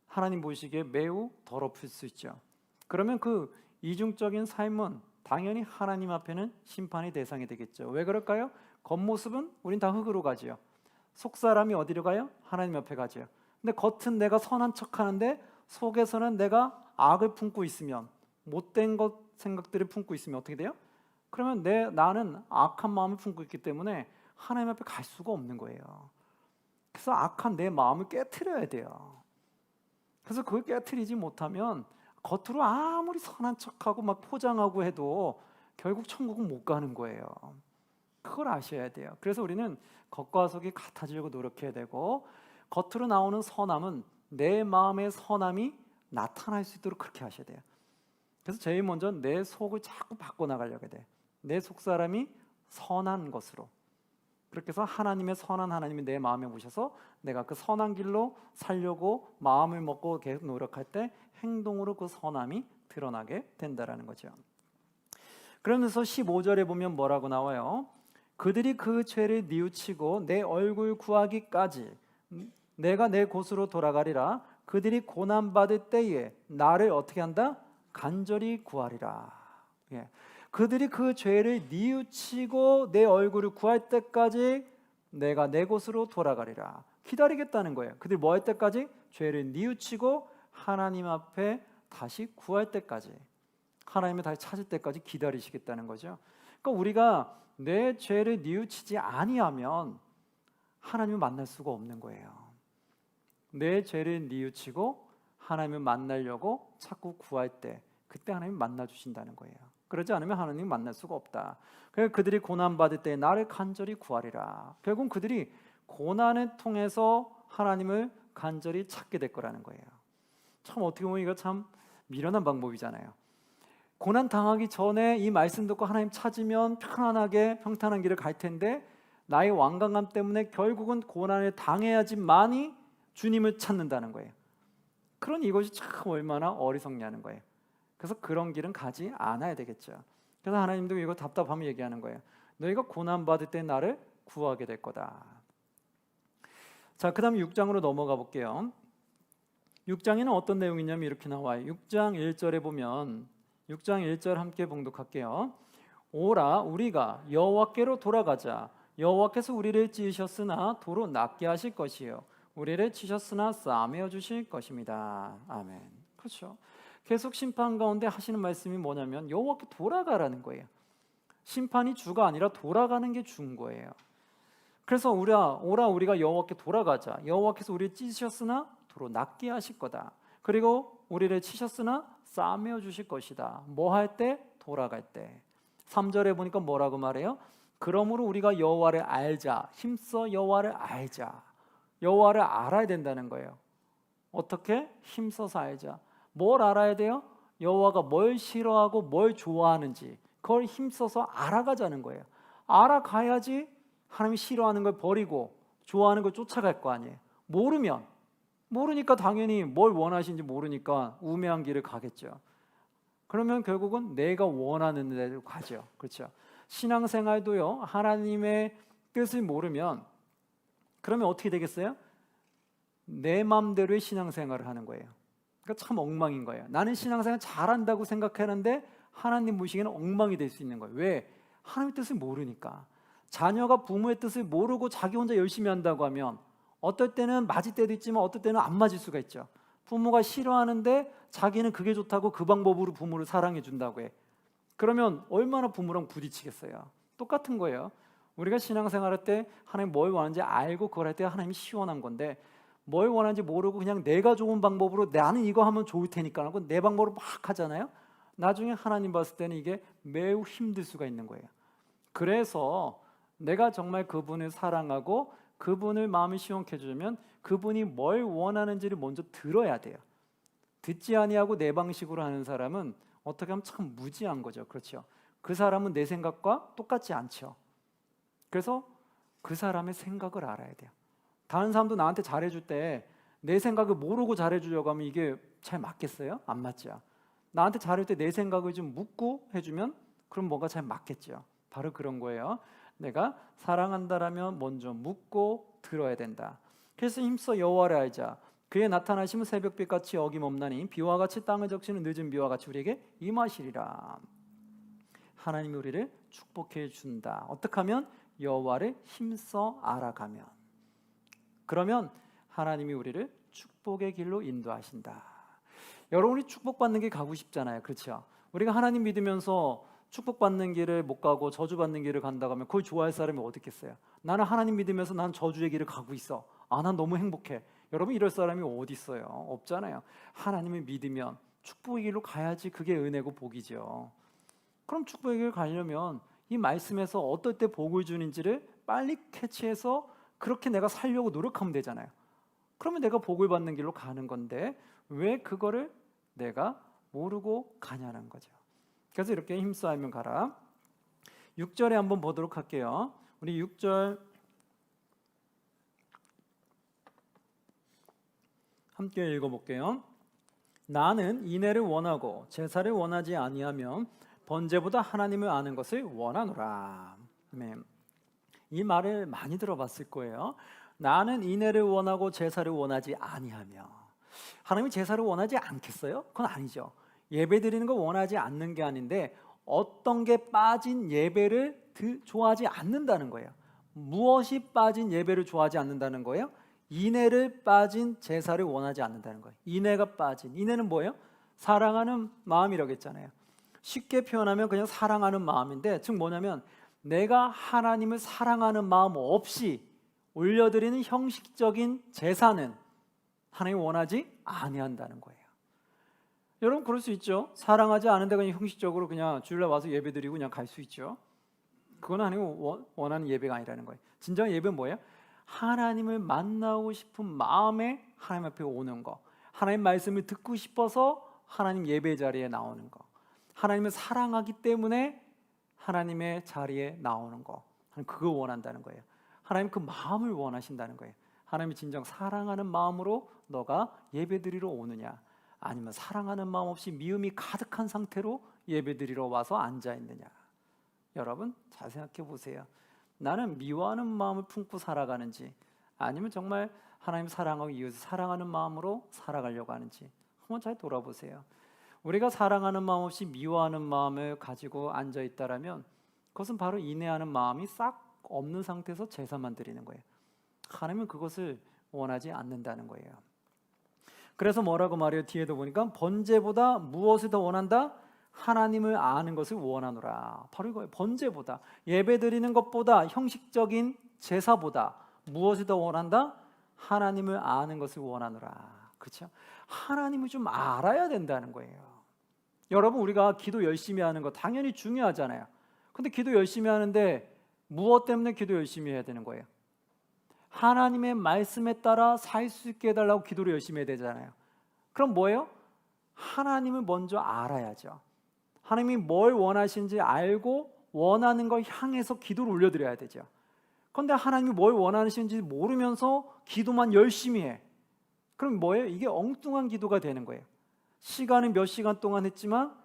하나님 보시기에 매우 더럽힐 수 있죠. 그러면 그 이중적인 삶은 당연히 하나님 앞에는 심판의 대상이 되겠죠. 왜 그럴까요? 겉모습은 우린 다 흙으로 가지요. 속사람이 어디로 가요? 하나님 앞에 가지요. 근데 겉은 내가 선한 척하는데 속에서는 내가 악을 품고 있으면 못된 것 생각들을 품고 있으면 어떻게 돼요? 그러면 나는 악한 마음을 품고 있기 때문에 하나님 앞에 갈 수가 없는 거예요. 그래서 악한 내 마음을 깨트려야 돼요. 그래서 그걸 깨트리지 못하면 겉으로 아무리 선한 척하고 막 포장하고 해도 결국 천국은 못 가는 거예요. 그걸 아셔야 돼요. 그래서 우리는 겉과 속이 같아지려고 노력해야 되고, 겉으로 나오는 선함은 내 마음의 선함이 나타날 수 있도록 그렇게 하셔야 돼요. 그래서 제일 먼저 내 속을 자꾸 바꿔나가려고 돼. 내 속 사람이 선한 것으로. 그렇게 해서 하나님의 선한 하나님이 내 마음에 오셔서 내가 그 선한 길로 살려고 마음을 먹고 계속 노력할 때 행동으로 그 선함이 드러나게 된다라는 거죠. 그러면서 15절에 보면 뭐라고 나와요? 그들이 그 죄를 뉘우치고 내 얼굴 구하기까지 내가 내 곳으로 돌아가리라. 그들이 고난받을 때에 나를 어떻게 한다? 간절히 구하리라. 예. 그들이 그 죄를 뉘우치고 내 얼굴을 구할 때까지 내가 내 곳으로 돌아가리라. 기다리겠다는 거예요. 그들이 뭐 할 때까지? 죄를 뉘우치고 하나님 앞에 다시 구할 때까지, 하나님을 다시 찾을 때까지 기다리시겠다는 거죠. 그러니까 우리가 내 죄를 뉘우치지 아니하면 하나님을 만날 수가 없는 거예요. 내 죄를 뉘우치고 하나님을 만나려고 자꾸 구할 때 그때 하나님 만나 주신다는 거예요. 그러지 않으면 하나님 만날 수가 없다. 그래서 그들이 고난받을 때 나를 간절히 구하리라. 결국 그들이 고난을 통해서 하나님을 간절히 찾게 될 거라는 거예요. 참 어떻게 보면 이거 참 미련한 방법이잖아요. 고난 당하기 전에 이 말씀 듣고 하나님 찾으면 편안하게 평탄한 길을 갈 텐데, 나의 완강함 때문에 결국은 고난을 당해야지만이 주님을 찾는다는 거예요. 그런 이것이 참 얼마나 어리석냐는 거예요. 그래서 그런 길은 가지 않아야 되겠죠. 그래서 하나님도 이거 답답하면 얘기하는 거예요. 너희가 고난받을 때 나를 구하게 될 거다. 자, 그 다음 6장으로 넘어가 볼게요. 6장에는 어떤 내용이냐면 이렇게 나와요. 6장 1절에 보면 6장 1절 함께 봉독할게요. 오라 우리가 여호와께로 돌아가자. 여호와께서 우리를 찌으셨으나 도로 낫게 하실 것이요 우리를 치셨으나 싸매어 주실 것입니다. 아멘. 그렇죠. 계속 심판 가운데 하시는 말씀이 뭐냐면 여호와께 돌아가라는 거예요. 심판이 주가 아니라 돌아가는 게 주인 거예요. 그래서 오라 우리가 여호와께 돌아가자. 여호와께서 우리를 찌으셨으나 도로 낫게 하실 거다. 그리고 우리를 치셨으나 싸매어 주실 것이다. 뭐 할 때? 돌아갈 때. 3절에 보니까 뭐라고 말해요? 그러므로 우리가 여호와를 알자. 힘써 여호와를 알자. 여호와를 알아야 된다는 거예요. 어떻게? 힘써서 알자. 뭘 알아야 돼요? 여호와가 뭘 싫어하고 뭘 좋아하는지 그걸 힘써서 알아가자는 거예요. 알아가야지 하나님이 싫어하는 걸 버리고 좋아하는 걸 쫓아갈 거 아니에요. 모르니까 당연히 뭘 원하시는지 모르니까 우매한 길을 가겠죠. 그러면 결국은 내가 원하는 데로 가죠. 그렇죠? 신앙생활도요, 하나님의 뜻을 모르면 그러면 어떻게 되겠어요? 내 마음대로의 신앙생활을 하는 거예요. 그러니까 참 엉망인 거예요. 나는 신앙생활 잘한다고 생각하는데 하나님 보시기에는 엉망이 될 수 있는 거예요. 왜? 하나님의 뜻을 모르니까. 자녀가 부모의 뜻을 모르고 자기 혼자 열심히 한다고 하면 어떨 때는 맞을 때도 있지만 어떨 때는 안 맞을 수가 있죠. 부모가 싫어하는데 자기는 그게 좋다고 그 방법으로 부모를 사랑해 준다고 해. 그러면 얼마나 부모랑 부딪히겠어요. 똑같은 거예요. 우리가 신앙생활할 때 하나님 뭘 원하는지 알고 그걸 할 때 하나님이 시원한 건데, 뭘 원하는지 모르고 그냥 내가 좋은 방법으로 나는 이거 하면 좋을 테니까 하고 내 방법으로 막 하잖아요. 나중에 하나님 봤을 때는 이게 매우 힘들 수가 있는 거예요. 그래서 내가 정말 그분을 사랑하고 그분을 마음이 시원케 해주면 그분이 뭘 원하는지를 먼저 들어야 돼요. 듣지 아니하고 내 방식으로 하는 사람은 어떻게 하면 참 무지한 거죠. 그렇죠? 그 사람은 내 생각과 똑같지 않죠. 그래서 그 사람의 생각을 알아야 돼요. 다른 사람도 나한테 잘해줄 때 내 생각을 모르고 잘해주려고 하면 이게 잘 맞겠어요? 안 맞죠. 나한테 잘할 때 내 생각을 좀 묻고 해주면 그럼 뭐가 잘 맞겠죠. 바로 그런 거예요. 내가 사랑한다라면 먼저 묻고 들어야 된다. 그래서 힘써 여호와를 알자. 그의 나타나심은 새벽빛같이 어김없나니 비와 같이 땅을 적시는 늦은 비와 같이 우리에게 임하시리라. 하나님이 우리를 축복해 준다. 어떻게 하면? 여호와를 힘써 알아가면. 그러면 하나님이 우리를 축복의 길로 인도하신다. 여러분이 축복받는 길 가고 싶잖아요. 그렇죠? 우리가 하나님 믿으면서 축복받는 길을 못 가고 저주받는 길을 간다고 하면 그걸 좋아할 사람이 어디 있겠어요? 나는 하나님 믿으면서 난 저주의 길을 가고 있어. 난 너무 행복해. 여러분 이럴 사람이 어디 있어요? 없잖아요. 하나님을 믿으면 축복의 길로 가야지 그게 은혜고 복이죠. 그럼 축복의 길을 가려면 이 말씀에서 어떨 때 복을 주는지를 빨리 캐치해서 그렇게 내가 살려고 노력하면 되잖아요. 그러면 내가 복을 받는 길로 가는 건데 왜 그거를 내가 모르고 가냐는 거죠. 그래서 이렇게 힘써하면 가라. 6절에 한번 보도록 할게요. 우리 6절 함께 읽어볼게요. 나는 인애를 원하고 제사를 원하지 아니하면 번제보다 하나님을 아는 것을 원하노라. 아멘. 이 말을 많이 들어봤을 거예요. 나는 인애를 원하고 제사를 원하지 아니하며. 하나님이 제사를 원하지 않겠어요? 그건 아니죠. 예배 드리는 거 원하지 않는 게 아닌데 어떤 게 빠진 예배를 좋아하지 않는다는 거예요. 무엇이 빠진 예배를 좋아하지 않는다는 거예요? 인애를 빠진 제사를 원하지 않는다는 거예요. 인애가 빠진, 인애는 뭐예요? 사랑하는 마음이라고 했잖아요. 쉽게 표현하면 그냥 사랑하는 마음인데 즉 뭐냐면 내가 하나님을 사랑하는 마음 없이 올려드리는 형식적인 제사는 하나님이 원하지 아니한다는 거예요. 여러분 그럴 수 있죠. 사랑하지 않은데 그냥 형식적으로 그냥 주일날 와서 예배드리고 그냥 갈 수 있죠. 그건 하나님이 원하는 예배가 아니라는 거예요. 진정한 예배는 뭐예요? 하나님을 만나고 싶은 마음에 하나님 앞에 오는 거, 하나님 말씀을 듣고 싶어서 하나님 예배 자리에 나오는 거, 하나님을 사랑하기 때문에 하나님의 자리에 나오는 거, 하나님 그거 원한다는 거예요. 하나님 그 마음을 원하신다는 거예요. 하나님이 진정 사랑하는 마음으로 너가 예배드리러 오느냐, 아니면 사랑하는 마음 없이 미움이 가득한 상태로 예배드리러 와서 앉아있느냐. 여러분 잘 생각해 보세요. 나는 미워하는 마음을 품고 살아가는지 아니면 정말 하나님 사랑하고 이웃을 사랑하는 마음으로 살아가려고 하는지 한번 잘 돌아보세요. 우리가 사랑하는 마음 없이 미워하는 마음을 가지고 앉아있다라면 그것은 바로 인애하는 마음이 싹 없는 상태에서 제사만 드리는 거예요. 하나님은 그것을 원하지 않는다는 거예요. 그래서 뭐라고 말해요? 뒤에도 보니까 번제보다 무엇을 더 원한다? 하나님을 아는 것을 원하노라. 바로 이거예요. 번제보다, 예배 드리는 것보다, 형식적인 제사보다 무엇을 더 원한다? 하나님을 아는 것을 원하노라. 그렇죠? 하나님을 좀 알아야 된다는 거예요. 여러분 우리가 기도 열심히 하는 거 당연히 중요하잖아요. 근데 기도 열심히 하는데 무엇 때문에 기도 열심히 해야 되는 거예요? 하나님의 말씀에 따라 살 수 있게 해달라고 기도를 열심히 해야 되잖아요. 그럼 뭐예요? 하나님을 먼저 알아야죠. 하나님이 뭘 원하시는지 알고 원하는 걸 향해서 기도를 올려드려야 되죠. 그런데 하나님이 뭘 원하시는지 모르면서 기도만 열심히 해. 그럼 뭐예요? 이게 엉뚱한 기도가 되는 거예요. 시간은 몇 시간 동안 했지만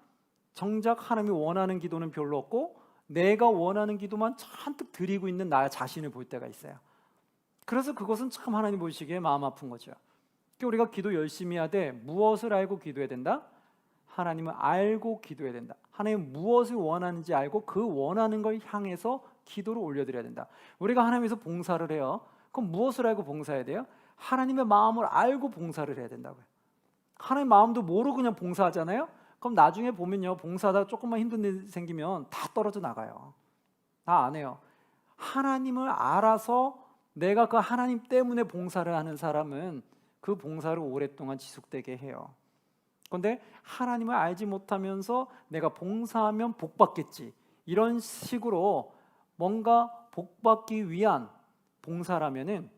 정작 하나님이 원하는 기도는 별로 없고 내가 원하는 기도만 잔뜩 드리고 있는 나 자신을 볼 때가 있어요. 그래서 그것은 참 하나님 보시기에 마음 아픈 거죠. 우리가 기도 열심히 하되 무엇을 알고 기도해야 된다? 하나님을 알고 기도해야 된다. 하나님 무엇을 원하는지 알고 그 원하는 걸 향해서 기도를 올려드려야 된다. 우리가 하나님에서 봉사를 해요. 그럼 무엇을 알고 봉사해야 돼요? 하나님의 마음을 알고 봉사를 해야 된다고요. 하나님 마음도 모르고 그냥 봉사하잖아요. 그럼 나중에 보면요, 봉사하다가 조금만 힘든 일 생기면 다 떨어져 나가요. 다 안 해요. 하나님을 알아서 내가 그 하나님 때문에 봉사를 하는 사람은 그 봉사를 오랫동안 지속되게 해요. 그런데 하나님을 알지 못하면서 내가 봉사하면 복 받겠지, 이런 식으로 뭔가 복 받기 위한 봉사라면은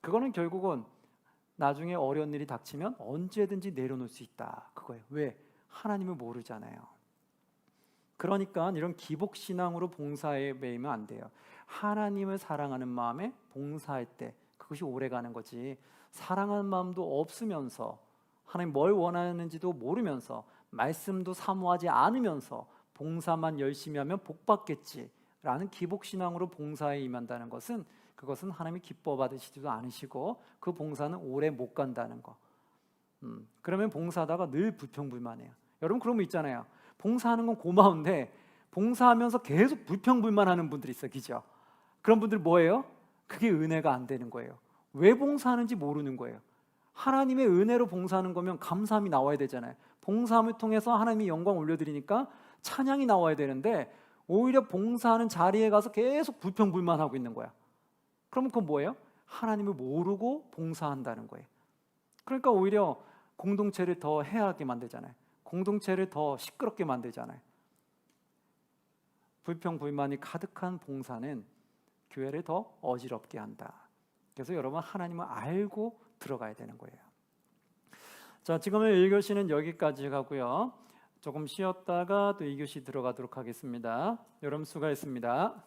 그거는 결국은 나중에 어려운 일이 닥치면 언제든지 내려놓을 수 있다, 그거예요. 왜? 하나님을 모르잖아요. 그러니까 이런 기복신앙으로 봉사에 매이면 안 돼요. 하나님을 사랑하는 마음에 봉사할 때 그것이 오래가는 거지, 사랑하는 마음도 없으면서 하나님 뭘 원하는지도 모르면서 말씀도 사모하지 않으면서 봉사만 열심히 하면 복 받겠지라는 기복신앙으로 봉사에 임한다는 것은 그것은 하나님이 기뻐 받으시지도 않으시고 그 봉사는 오래 못 간다는 거. 그러면 봉사하다가 늘 불평불만해요. 여러분 그런 거 있잖아요. 봉사하는 건 고마운데 봉사하면서 계속 불평불만하는 분들이 있어요. 그죠? 그런 분들 뭐예요? 그게 은혜가 안 되는 거예요. 왜 봉사하는지 모르는 거예요. 하나님의 은혜로 봉사하는 거면 감사함이 나와야 되잖아요. 봉사함을 통해서 하나님이 영광 올려드리니까 찬양이 나와야 되는데 오히려 봉사하는 자리에 가서 계속 불평불만하고 있는 거야. 그러면 그건 뭐예요? 하나님을 모르고 봉사한다는 거예요. 그러니까 오히려 공동체를 더 해하게 만들잖아요. 공동체를 더 시끄럽게 만들잖아요. 불평 불만이 가득한 봉사는 교회를 더 어지럽게 한다. 그래서 여러분 하나님을 알고 들어가야 되는 거예요. 자, 지금은 1교시는 여기까지 가고요. 조금 쉬었다가 또 2교시 들어가도록 하겠습니다. 여러분 수고했습니다.